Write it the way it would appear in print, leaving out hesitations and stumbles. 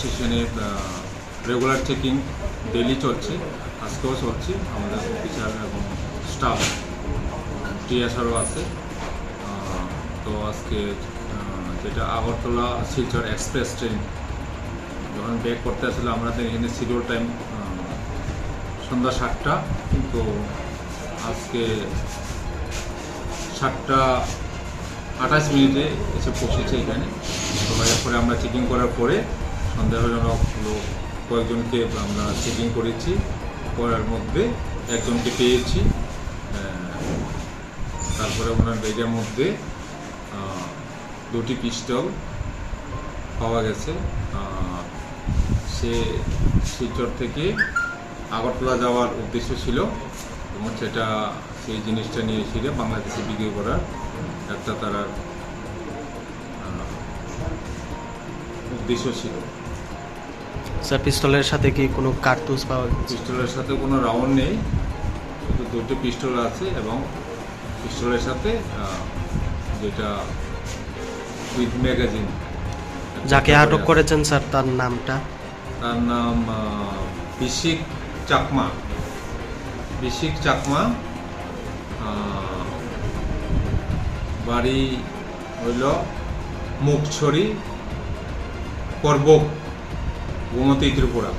স্টেশনে regular checking daily চলছে, আজকেও চলছে। আমাদের অফিসার এবং স্টাফ টিএসআরও আছে। তো আজকে যেটা আগরতলা শিলচর এক্সপ্রেস ট্রেন যখন ব্যাক করতে আসলে আমাদের এখানে শিডিউল টাইম সন্ধ্যা 7টা, কিন্তু আজকে 7:28 এসে পৌঁছেছে এখানে। তো এরপরে আমরা চেকিং করার পরে সন্দেহজনক লোক কয়েকজনকে আমরা চেকিং করেছি, করার মধ্যে একজনকে পেয়েছি। তারপরে ওনার ব্যাগের মধ্যে 2টি পিস্তল পাওয়া গেছে। সে শিলচর থেকে আগরতলা যাওয়ার উদ্দেশ্য ছিল এবং সেই জিনিসটা নিয়ে এসে বাংলাদেশে বিক্রি করার একটা তার উদ্দেশ্য ছিল। স্যার, পিস্তলের সাথে কি কোনো কার্তুজ পাওয়া গেছে? পিস্তলের সাথে কোনো রাউন্ড নেই, শুধু 2টি পিস্তল আছে এবং পিস্তলের সাথে যেটা উইথ ম্যাগাজিন। যাকে আটক করেছেন স্যার, তার নামটা? তার নাম বিশিক চাকমা। বিশিক চাকমা, বাড়ি হইল মুখছড়ি, করবক, গোমতী, ত্রিপুরা।